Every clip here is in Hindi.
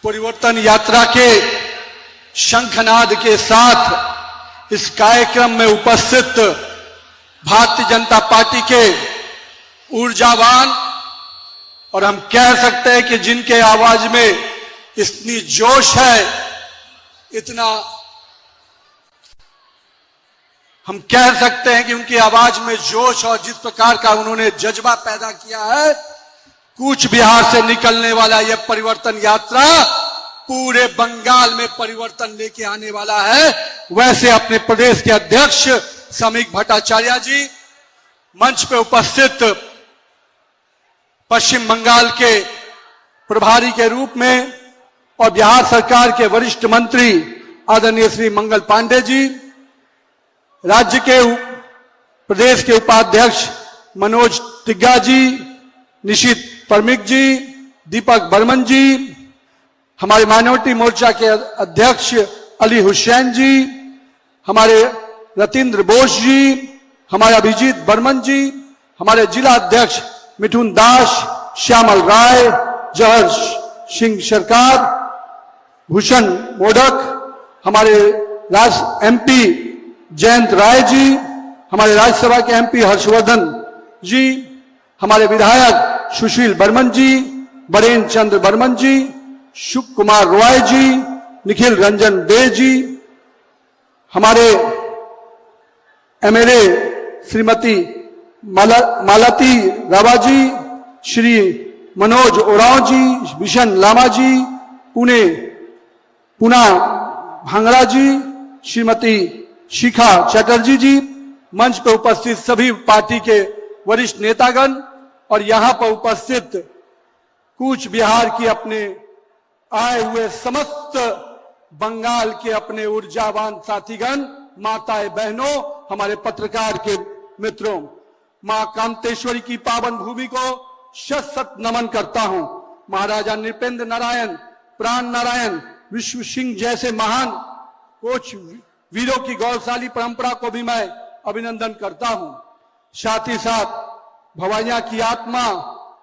परिवर्तन यात्रा के शंखनाद के साथ इस कार्यक्रम में उपस्थित भारतीय जनता पार्टी के ऊर्जावान और हम कह सकते हैं कि जिनके आवाज में इतनी जोश है, इतना हम कह सकते हैं कि उनकी आवाज में जोश और जिस प्रकार का उन्होंने जज्बा पैदा किया है, कूच बिहार से निकलने वाला यह परिवर्तन यात्रा पूरे बंगाल में परिवर्तन लेके आने वाला है। वैसे अपने प्रदेश के अध्यक्ष समीक भट्टाचार्य जी, मंच पे उपस्थित पश्चिम बंगाल के प्रभारी के रूप में और बिहार सरकार के वरिष्ठ मंत्री आदरणीय श्री मंगल पांडे जी, राज्य के प्रदेश के उपाध्यक्ष मनोज तिग्गा जी, निशित परमिक जी, दीपक बर्मन जी, हमारे माइनॉरिटी मोर्चा के अध्यक्ष अली हुसैन जी, हमारे रतीन्द्र बोस जी, हमारे अभिजीत बर्मन जी, हमारे जिला अध्यक्ष मिठुन दास, श्यामल राय, जहर सिंह सरकार, भूषण मोडक, हमारे एमपी जयंत राय जी, हमारे राज्यसभा के एमपी हर्षवर्धन जी, हमारे विधायक सुशील बर्मन जी, बरेन चंद्र बर्मन जी, शुभ कुमार रॉय जी, निखिल रंजन डे जी, हमारे एमएलए श्रीमती मालती रावा जी, श्री मनोज ओरांव जी, बिशन लामा जी, पूना भांगड़ा जी, श्रीमती शिखा चटर्जी जी, मंच पर उपस्थित सभी पार्टी के वरिष्ठ नेतागण और यहां पर उपस्थित कूच बिहार की अपने आए हुए समस्त बंगाल के अपने ऊर्जावान साथीगण, माताएं बहनों, हमारे पत्रकार के मित्रों, मां कांतेश्वरी की पावन भूमि को शत शत नमन करता हूं। महाराजा नृपेंद्र नारायण, प्राण नारायण, विश्व सिंह जैसे महान कोच वीरों की गौरवशाली परंपरा को भी मैं अभिनंदन करता हूं। साथ ही साथ भवाइया की आत्मा,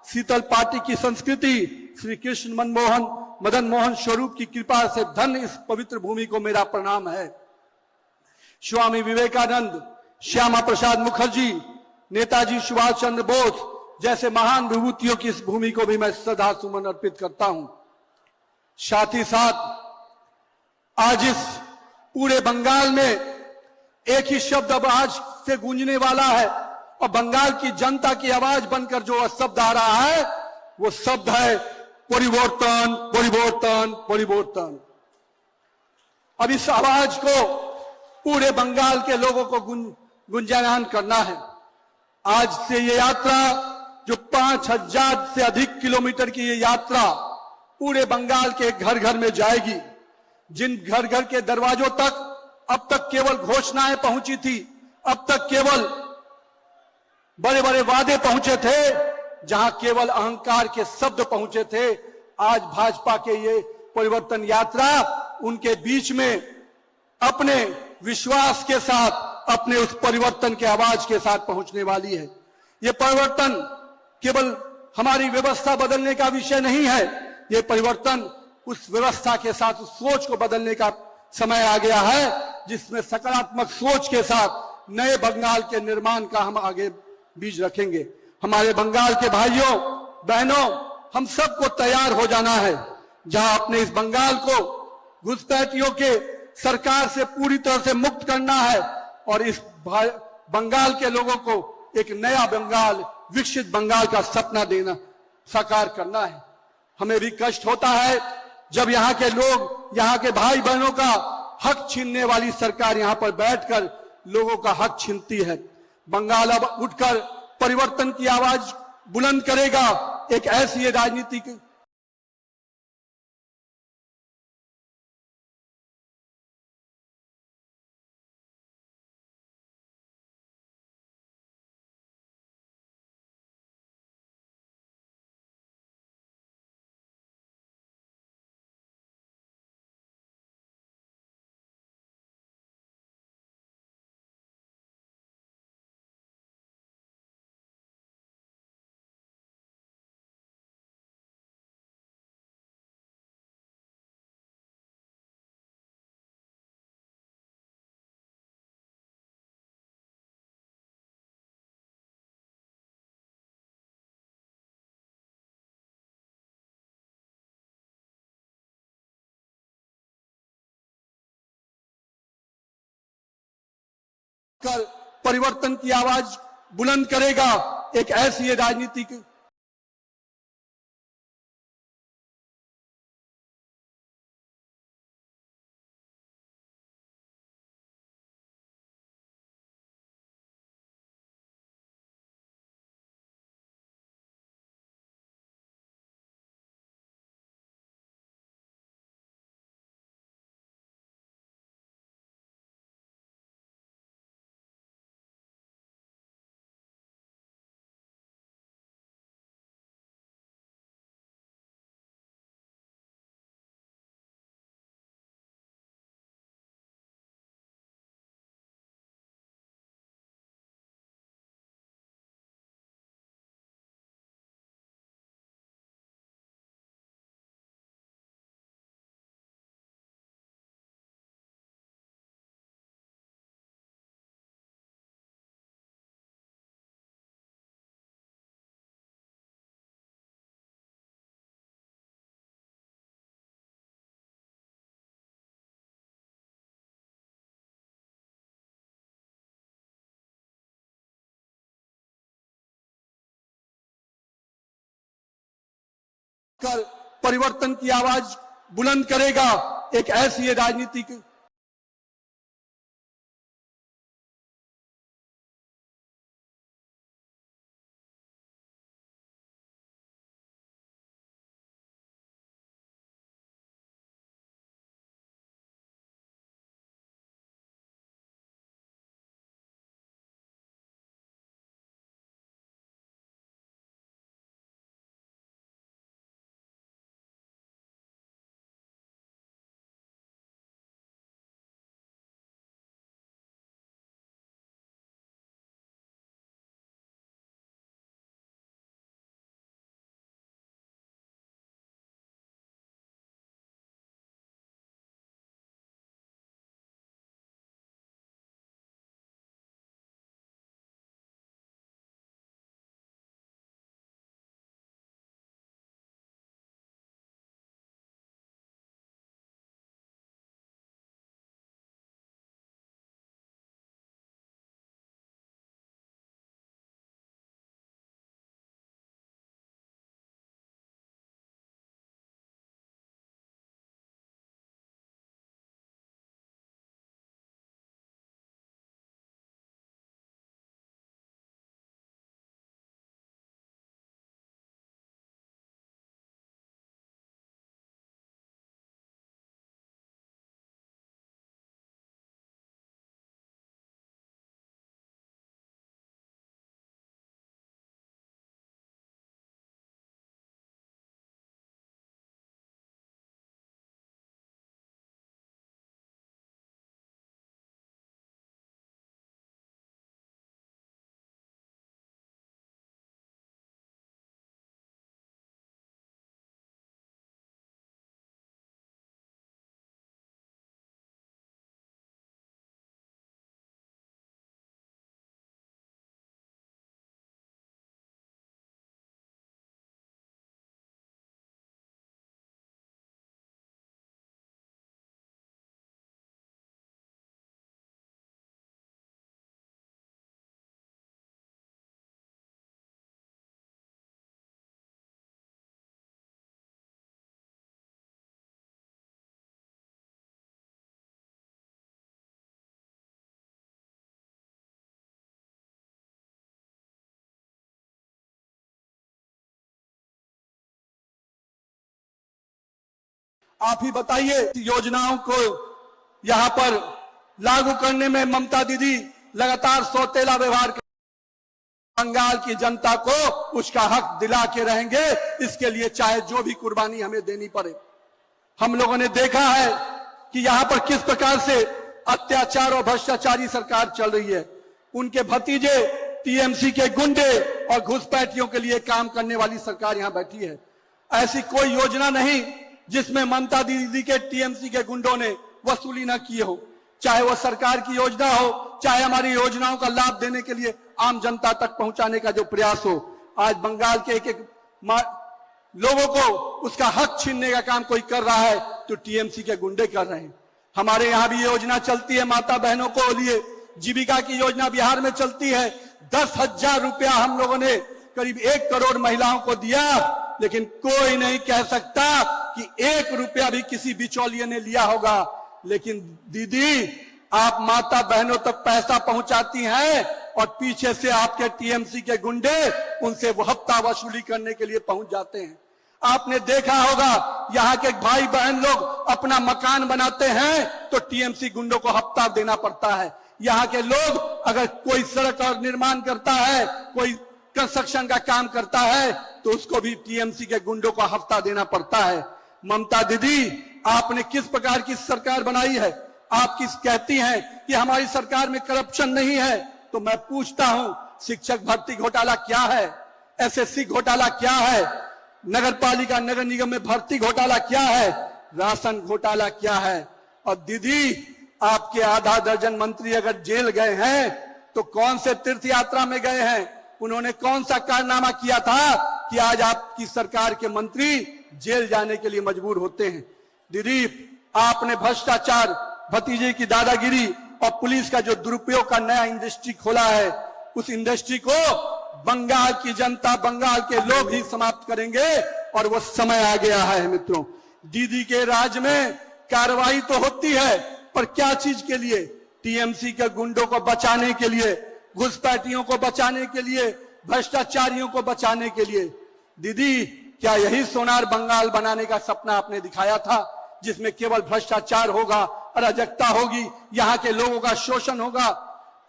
शीतल पार्टी की संस्कृति, श्री कृष्ण मदन मोहन स्वरूप की कृपा से धन इस पवित्र भूमि को मेरा प्रणाम है। स्वामी विवेकानंद, श्यामा प्रसाद मुखर्जी, नेताजी सुभाष चंद्र बोस जैसे महान विभूतियों की इस भूमि को भी मैं श्रद्धा सुमन अर्पित करता हूं। साथ ही साथ आज इस पूरे बंगाल में एक ही शब्द अब आज से गूंजने वाला है और बंगाल की जनता की आवाज बनकर जो शब्द आ रहा है वो शब्द है परिवर्तन, परिवर्तन, परिवर्तन। अब इस आवाज को पूरे बंगाल के लोगों को गुंजायमान करना है। आज से ये यात्रा जो 5000 से अधिक किलोमीटर की ये यात्रा पूरे बंगाल के घर घर में जाएगी। जिन घर घर के दरवाजों तक अब तक केवल घोषणाएं पहुंची थी, अब तक केवल बड़े बड़े वादे पहुंचे थे, जहां केवल अहंकार के शब्द पहुंचे थे, आज भाजपा के ये परिवर्तन यात्रा उनके बीच में अपने विश्वास के साथ, अपने उस परिवर्तन के आवाज के साथ पहुंचने वाली है। ये परिवर्तन केवल हमारी व्यवस्था बदलने का विषय नहीं है, ये परिवर्तन उस व्यवस्था के साथ उस सोच को बदलने का समय आ गया है, जिसमें सकारात्मक सोच के साथ नए बंगाल के निर्माण का हम आगे बीज रखेंगे। हमारे बंगाल के भाइयों बहनों, हम सबको तैयार हो जाना है, जहां अपने इस बंगाल को घुसपैठियों के सरकार से पूरी तरह से मुक्त करना है और इस बंगाल के लोगों को एक नया बंगाल, विकसित बंगाल का सपना देना, साकार करना है। हमें भी कष्ट होता है जब यहाँ के लोग, यहाँ के भाई बहनों का हक छीनने वाली सरकार यहाँ पर बैठकर लोगों का हक छीनती है। बंगाल अब उठकर परिवर्तन की आवाज बुलंद करेगा। एक ऐसी राजनीति कर परिवर्तन की आवाज बुलंद करेगा। एक ऐसी राजनीतिक कर परिवर्तन की आवाज बुलंद करेगा। एक ऐसी राजनीतिक आप ही बताइए, योजनाओं को यहां पर लागू करने में ममता दीदी लगातार सौतेला व्यवहार कर बंगाल की जनता को उसका हक दिला के रहेंगे। इसके लिए चाहे जो भी कुर्बानी हमें देनी पड़े। हम लोगों ने देखा है कि यहां पर किस प्रकार से अत्याचार और भ्रष्टाचारी सरकार चल रही है। उनके भतीजे टीएमसी के गुंडे और घुसपैठियों के लिए काम करने वाली सरकार यहां बैठी है। ऐसी कोई योजना नहीं जिसमें ममता दीदी के टीएमसी के गुंडों ने वसूली न की हो। चाहे वो सरकार की योजना हो, चाहे हमारी योजनाओं का लाभ देने के लिए आम जनता तक पहुंचाने का जो प्रयास हो। आज बंगाल के एक एक लोगों को उसका हक छीनने का काम कोई कर रहा है तो टीएमसी के गुंडे कर रहे हैं। हमारे यहां भी योजना चलती है माता बहनों को लिए जीविका की योजना बिहार में चलती है। 10,000 रुपया हम लोगों ने करीब 1 करोड़ महिलाओं को दिया, लेकिन कोई नहीं कह सकता कि 1 रुपया भी किसी बिचौलिए ने लिया होगा। लेकिन दीदी, आप माता बहनों तक पैसा पहुंचाती हैं और पीछे से आपके टीएमसी के गुंडे उनसे वो हफ्ता वसूली करने के लिए पहुंच जाते हैं। आपने देखा होगा, यहाँ के भाई बहन लोग अपना मकान बनाते हैं तो टीएमसी गुंडों को हफ्ता देना पड़ता है। यहाँ के लोग अगर कोई सड़क और निर्माण करता है, कोई कंस्ट्रक्शन का काम करता है, तो उसको भी टीएमसी के गुंडों को हफ्ता देना पड़ता है। ममता दीदी, आपने किस प्रकार की सरकार बनाई है? आप किस कहती हैं कि हमारी सरकार में करप्शन नहीं है, तो मैं पूछता हूं, शिक्षक भर्ती घोटाला क्या है? एसएससी घोटाला क्या है? नगर पालिका नगर निगम में भर्ती घोटाला क्या है? राशन घोटाला क्या है? और दीदी, आपके आधा दर्जन मंत्री अगर जेल गए हैं तो कौन से तीर्थ यात्रा में गए हैं? उन्होंने कौन सा कारनामा किया था कि आज आपकी सरकार के मंत्री जेल जाने के लिए मजबूर होते हैं? दीदी, आपने भ्रष्टाचार, भतीजे की दादागिरी और पुलिस का जो दुरुपयोग का नया इंडस्ट्री खोला है, उस इंडस्ट्री को बंगाल की जनता, बंगाल के लोग ही समाप्त करेंगे और वो समय आ गया है। मित्रों, दीदी के राज में कार्रवाई तो होती है, पर क्या चीज के लिए? टीएमसी के गुंडों को बचाने के लिए, घुसपैठियों को बचाने के लिए, भ्रष्टाचारियों को बचाने के लिए। दीदी, क्या यही सोनार बंगाल बनाने का सपना आपने दिखाया था, जिसमें केवल भ्रष्टाचार होगा, अराजकता होगी, यहाँ के लोगों का शोषण होगा?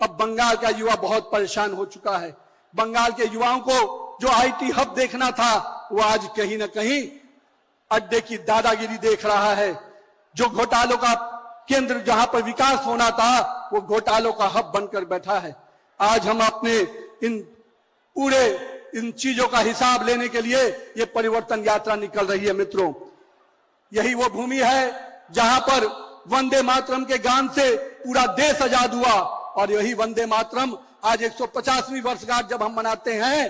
अब बंगाल का युवा बहुत परेशान हो चुका है। बंगाल के युवाओं को जो आईटी हब देखना था, वो आज कहीं ना कहीं अड्डे की दादागिरी देख रहा है। जो घोटालों का केंद्र, जहां पर विकास होना था, वो घोटालों का हब बनकर बैठा है। आज हम अपने इन चीजों का हिसाब लेने के लिए ये परिवर्तन यात्रा निकल रही है। मित्रों, यही वो भूमि है जहां पर वंदे मातरम के गान से पूरा देश आजाद हुआ, और यही वंदे मातरम आज 150वीं वर्षगांठ जब हम मनाते हैं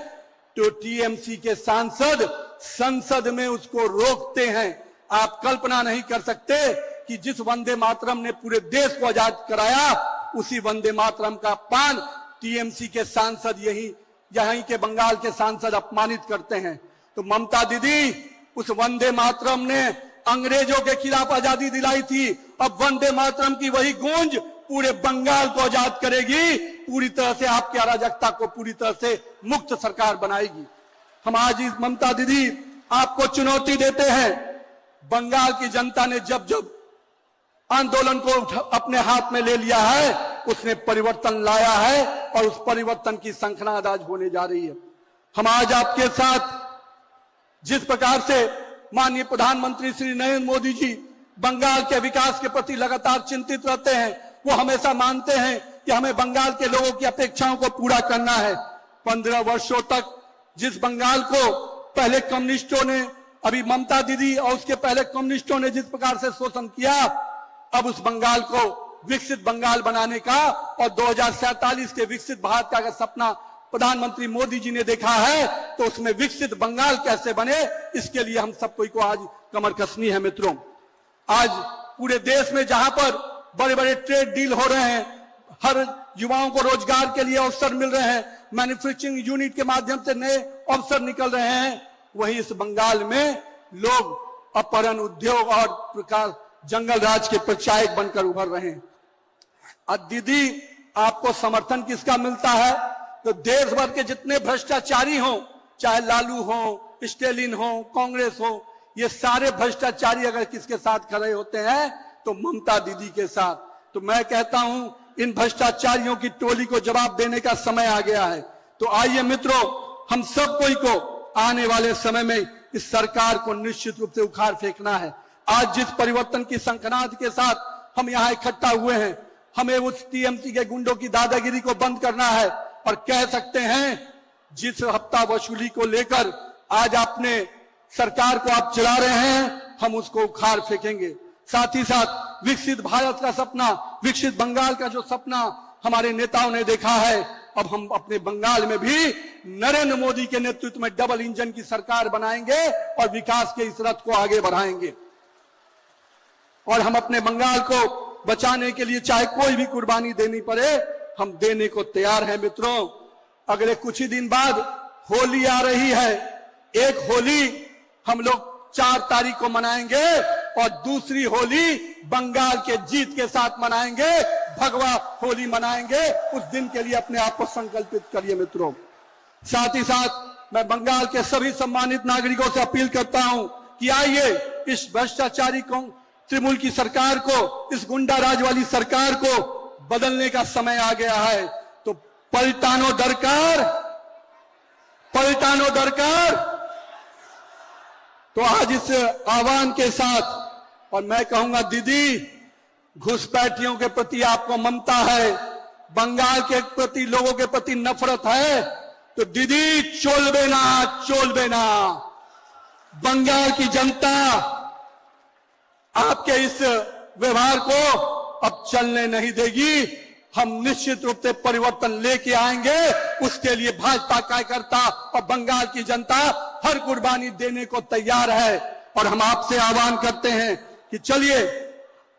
तो टीएमसी के सांसद संसद में उसको रोकते हैं। आप कल्पना नहीं कर सकते कि जिस वंदे मातरम ने पूरे देश को आजाद कराया, उसी वंदे मातरम का अपमान टीएमसी के सांसद यहीं के बंगाल के सांसद अपमानित करते हैं। तो ममता दीदी, उस वंदे मातरम ने अंग्रेजों के खिलाफ आजादी दिलाई थी, अब वंदे मातरम की वही गूंज पूरे बंगाल को आजाद करेगी, पूरी तरह से आपकी अराजकता को पूरी तरह से मुक्त सरकार बनाएगी। हम आज इस ममता दीदी आपको चुनौती देते हैं। बंगाल की जनता ने जब जब आंदोलन को अपने हाथ में ले लिया है, उसने परिवर्तन लाया है और उस परिवर्तन की शंखनाद आज होने जा रही है। हम आज आपके साथ जिस प्रकार से माननीय प्रधानमंत्री श्री नरेंद्र मोदी जी बंगाल के विकास के प्रति लगातार चिंतित रहते हैं, वो हमेशा मानते हैं कि हमें बंगाल के लोगों की अपेक्षाओं को पूरा करना है। 15 वर्षों तक जिस बंगाल को पहले कम्युनिस्टों ने, अभी ममता दीदी और उसके पहले कम्युनिस्टों ने जिस प्रकार से शोषण किया, अब उस बंगाल को विकसित बंगाल बनाने का और 2047 के विकसित भारत का अगर सपना प्रधानमंत्री मोदी जी ने देखा है, तो उसमें विकसित बंगाल कैसे बने, इसके लिए हम सब को आज कमर कसनी है। मित्रों, आज पूरे देश में जहां पर बड़े बड़े ट्रेड डील हो रहे हैं, हर युवाओं को रोजगार के लिए अवसर मिल रहे हैं, मैन्युफैक्चरिंग यूनिट के माध्यम से नए अवसर निकल रहे हैं, वहीं इस बंगाल में लोग अपहरण, उद्योग और प्रकार जंगल राज के प्रचायक बनकर उभर रहे हैं। अब दीदी, आपको समर्थन किसका मिलता है? तो देश भर के जितने भ्रष्टाचारी हों, चाहे लालू हो, स्टेलिन हो, कांग्रेस हो, ये सारे भ्रष्टाचारी अगर किसके साथ खड़े होते हैं तो ममता दीदी के साथ। तो मैं कहता हूं, इन भ्रष्टाचारियों की टोली को जवाब देने का समय आ गया है। तो आइए मित्रों, हम सब कोई को आने वाले समय में इस सरकार को निश्चित रूप से उखाड़ फेंकना है। आज जिस परिवर्तन की शंखनाद के साथ हम यहाँ इकट्ठा हुए हैं, हमें उस टीएमसी के गुंडों की दादागिरी को बंद करना है। और कह सकते हैं, जिस हफ्ता वसूली को लेकर आज आपने सरकार को आप चला रहे हैं, हम उसको उखाड़ फेंकेंगे। साथ ही साथ विकसित भारत का सपना, विकसित बंगाल का जो सपना हमारे नेताओं ने देखा है, अब हम अपने बंगाल में भी नरेंद्र मोदी के नेतृत्व में डबल इंजन की सरकार बनाएंगे और विकास के इस रथ को आगे बढ़ाएंगे। और हम अपने बंगाल को बचाने के लिए चाहे कोई भी कुर्बानी देनी पड़े, हम देने को तैयार हैं मित्रों। अगले कुछ ही दिन बाद होली आ रही है। एक होली हम लोग 4 तारीख को मनाएंगे और दूसरी होली बंगाल के जीत के साथ मनाएंगे, भगवा होली मनाएंगे। उस दिन के लिए अपने आप को संकल्पित करिए मित्रों। साथ ही साथ मैं बंगाल के सभी सम्मानित नागरिकों से अपील करता हूं कि आइए इस भ्रष्टाचारी तृणमूल की सरकार को, इस गुंडा राज वाली सरकार को बदलने का समय आ गया है। तो पलटानो दरकार, पलटानो दरकार। तो आज इस आह्वान के साथ, और मैं कहूंगा दीदी, घुसपैठियों के प्रति आपको ममता है, बंगाल के प्रति, लोगों के प्रति नफरत है, तो दीदी चोलबे ना, चोलबे ना। बंगाल की जनता आपके इस व्यवहार को अब चलने नहीं देगी। हम निश्चित रूप से परिवर्तन लेके आएंगे। उसके लिए भाजपा कार्यकर्ता और बंगाल की जनता हर कुर्बानी देने को तैयार है। और हम आपसे आह्वान करते हैं कि चलिए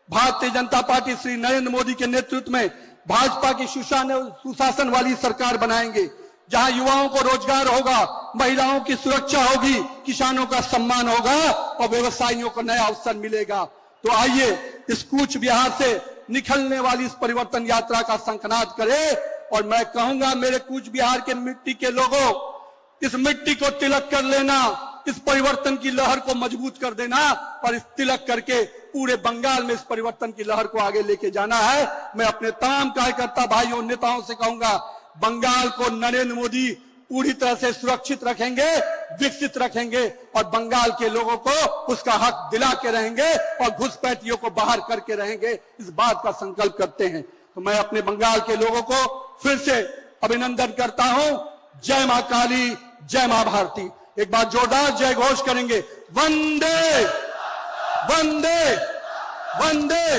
भारतीय जनता पार्टी श्री नरेंद्र मोदी के नेतृत्व में भाजपा की सुशासन वाली सरकार बनाएंगे, जहां युवाओं को रोजगार होगा, महिलाओं की सुरक्षा होगी, किसानों का सम्मान होगा और व्यवसायियों को नया अवसर मिलेगा। तो आइए इस कूच बिहार से निकलने वाली इस परिवर्तन यात्रा का शंखनाद करें। और मैं कहूंगा मेरे कूच बिहार के मिट्टी के लोगों, इस मिट्टी को तिलक कर लेना, इस परिवर्तन की लहर को मजबूत कर देना और इस तिलक करके पूरे बंगाल में इस परिवर्तन की लहर को आगे लेके जाना है। मैं अपने तमाम कार्यकर्ता भाइयों, नेताओं से कहूंगा, बंगाल को नरेंद्र मोदी पूरी तरह से सुरक्षित रखेंगे, विकसित रखेंगे और बंगाल के लोगों को उसका हक दिला के रहेंगे और घुसपैठियों को बाहर करके रहेंगे। इस बात का संकल्प करते हैं। तो मैं अपने बंगाल के लोगों को फिर से अभिनंदन करता हूं। जय मां काली, जय मां भारती। एक बार जोरदार जय घोष करेंगे, वंदे वंदे वंदे,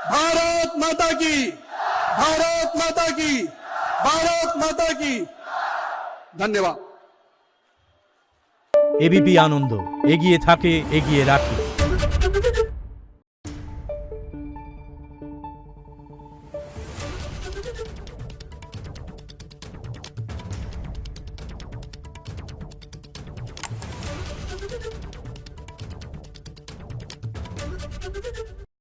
भारत माता की, भारत माता की, भारत माता की। धन्यवाद। एबीपी आनंद, एगिए थाके, एगिए राखी।